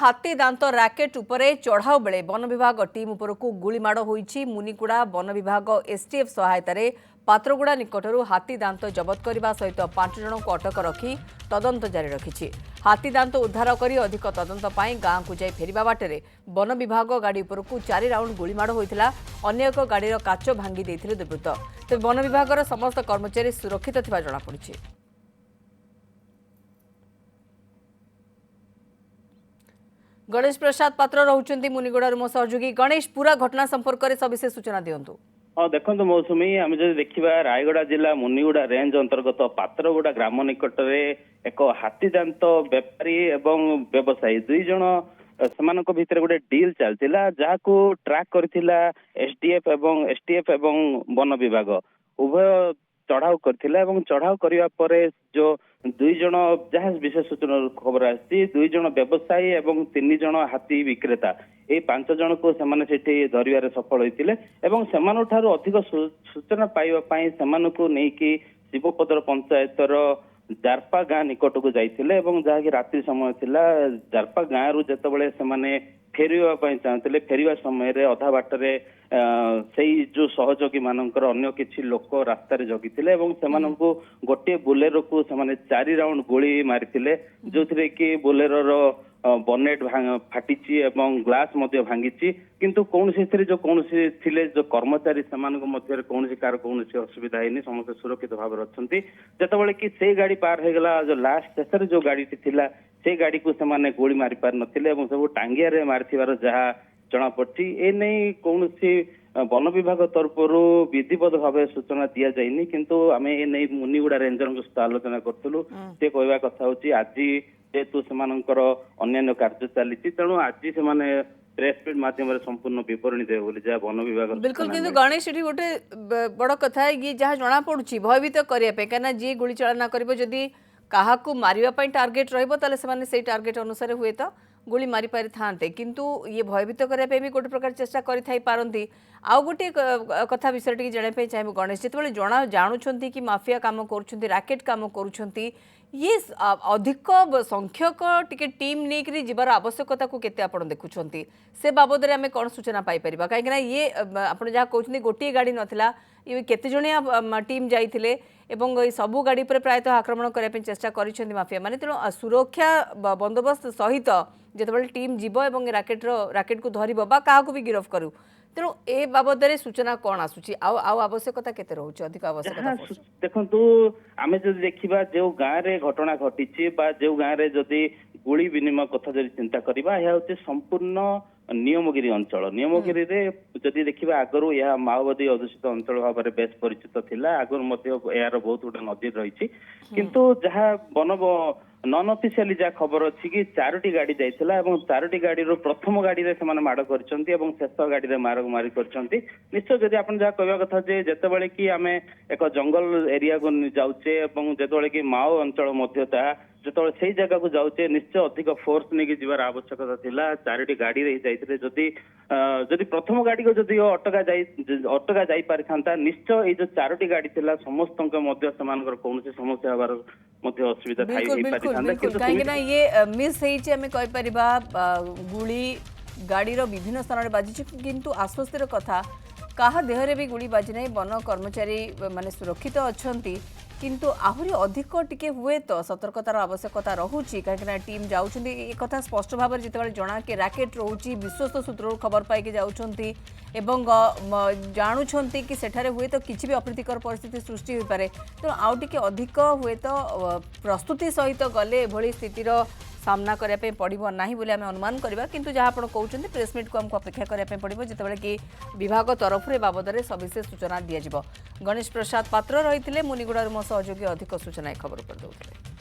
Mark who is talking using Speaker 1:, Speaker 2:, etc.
Speaker 1: हाथी दांत रैकेट उपरे चढ़ाऊ बेले वन विभाग टीम उपरकू गुलीमाड़ होईछि। मुनिगुड़ा वन विभाग एसटीएफ सहायतार पात्रगुड़ा निकटरू हाथी दांत जबत करने सहित 5 जन को अटक रखी तदंत जारी रखिछि। हाथी दांत उद्धार कर अधिक तदंत पाई गाँ को जाई फेरिबा बाटरे वन विभाग गाड़ी उपरकू 4 राउंड गुलीमाड़ होइतिला। अन्य एक गाड़ीर काच भांगी देइथिले दुर्बृत्त। तेबे वन विभागर समस्त कर्मचारी सुरक्षित थिबा जणा पड़िछि। गणेश प्रसाद पात्र रहउचंती मुनिगुड़ार मो सहयोगी। गणेश, पूरा घटना संपर्क में सविशेष सूचना दियंतु।
Speaker 2: हाँ देखो मौसुमी आम जो देखा रायगड़ा जिला मुनिगुड़ा रेंज अंतर्गत पात्रगुड़ा ग्राम निकट में एक हाथी दांत बेपारी एवं व्यवसायी दुई जन से भितर गोटे डील चलता जहाँ ट्रैक करथिला एसटीएफ एवं वन विभाग उभय चढ़ाऊ करथिला एवं चढ़ाऊ करिया परे जो दुई जन जहाँ विशेष सूचना खबर आसी दुई जन व्यवसायी एवं 3 जन हाथी विक्रेता ए 5 जन को सेमाने सेठी धरिबारे सफल होइतिले एवं सेमानो ठारू अधिक सूचना पाइबा पई सेमानको नेकी शिवपदर पंचायतर जारपा गाँ निकट को जाइतिले एवं जहाँ कि रात्रि समय थिला जारपा गाँ रु जेतेबेले सेमाने फेरिबा पई चाहतिले फेरिबा समय रे अधा बाटरे सेई जो सहयोगी मानकर अन्य किछि लोक रास्ता रे जगितिले एवं सेमानंकु गोटे बोलेरो को सेमाने 4 राउंड गोली मारितिले जोथिरे कि बोलेरो रो बनेट फाटिची एवं ग्लास मध्य भांगिची किंतु कौन जो कौन थिले जो कर्मचारी सेमानक मध्य कौन कार कौन असुविधा हैनी समस्त सुरक्षित भाव अच्छी जेतेबेले कि से गाड़ी पार हो गला जो लास्ट शेष जो गाड़ी थिला से गाड़ी को सेमाने गोली मारि पार नथिले एवं सब टांगिया रे मारिथिबार जहा जना पड़छि ए नै कौन वन विभाग तरफ विधिवत भाव सूचना दि जाइनी किंतु आमे ए नै मुनिगुड़ा रेंजर सहित आलोचना करथुलु से कहवा कथा होछि आज जेतु सेमानकर अन्य कार्य चली तेणु आज से प्रेस मिट माध्यम संपूर्ण विवरणी देव बोली जहाँ वन विभाग
Speaker 1: बिल्कुल। किंतु गणेश ये गोटे बड़ कथा ये जहाँ जना पड़ुछि भयभीत करने कहीं जी गोली चालना कर जदि क्या मारे टार्गेट रही टार्गेट अनुसार हुए तो गोली मारी पारि थांते किंतु ये भयभीत करने भी गोटे प्रकार चेष्टा करती आउ गोटे कथा विषय टी जानापी चाहिए गणेश जिते जना जानुंट कि माफिया काम कर राकेट काम कर ये अधिक संख्यक टिके टीम नहीं जीवार आवश्यकता को केते आपण देखुछंती से बाबद आम कौन सूचना पाई परिबा कहीं ये आपण जहाँ कहते गोटे गाड़ी नथिला ये केते जणिया टीम जाइथिले एवं सबू गाड़ी पर प्रायतः आक्रमण करने चेष्टा करिसेंती माफिया माने तेणु सुरक्षा बंदोबस्त सहित जेतेबेले टीम जीव एवं राकेट को धरिबो बा काहाकू भी गिरफ करू तेणु ए बाबद सूचना कौन आसुची आउ आवश्यकता केते रहउची अधिक आवश्यकता
Speaker 2: देखंतु आमे जदि देखिबा जो गाँ रे घटना घटिची बा जो गाँ रे जदि गोली विनिमय कथा जदि चिंता करिबा या होते संपूर्ण नियमगिरी अंचल नियमगिरी रे जदि देखिबा आगरु यह माओवादी अधुषित अंचल भाव में बेस परिचित थिला आगरु मध्य यार बहुत गोटे नदी रही किंतु जहाँ वन नन ऑफिशियली जहाँ खबर अच्छी कि 4टी गाड़ी जाइथिला एवं 4टी गाड़ी प्रथम गाड़ी रे से माड़ कर शेष गाड़ी रे मारी कर निश्चय जदि आप जहाँ कहवा कथा जे जेतेबेले कि आमे एक जंगल एरिया को जाऊचे एवं जेतेबेले कि माओ अंचल मध्यता जो से जगह को जाऊे निश्चय अधिक फोर्स नहीं जीवार आवश्यकता थिला 4टी गाड़ी रे जाइथिले जदि प्रथम गाड़ी को जदि अटका जाई पारि थांता निश्चय ये जो 4टी गाड़ी थिला समस्त कौन समस्या हबार मध्य असुविधा
Speaker 1: कहीं ये मिस गुली गाड़ी विभिन्न स्थान में बाजी किंतु आश्वस्तिर कथा कहा देहरे भी गुली बाजी नहीं वन कर्मचारी माने सुरक्षित अच्छी किंतु आहरी अधिक टिके हुए तो सतर्कतार आवश्यकता रहुची कहीं टीम जाउछंती एक कथा स्पष्ट भाव में जिते जना कि राकेट रोची विश्वस्त सूत्र खबर पाई जाउछंती एवं जानुछंती कि सेठारे हुए तो किसी भी अप्रीतिकर परिस्थिति सृष्टि हो पारे तो आउ टिके अधिक हुए तो प्रस्तुति सहित गले एभली स्थितिर सामना करने पड़ो ना बोली आम अनुमान करवा किंतु जहाँ आप कहते प्रेसमिट को आमको अपेक्षा करने पड़ो जितेबाला कि विभाग तरफ बाबद में सविशेष सूचना दिज्व। गणेश प्रसाद पात्र रही मुनिगुड़ा मो सहयोगी अधिक सूचना खबर पर देते।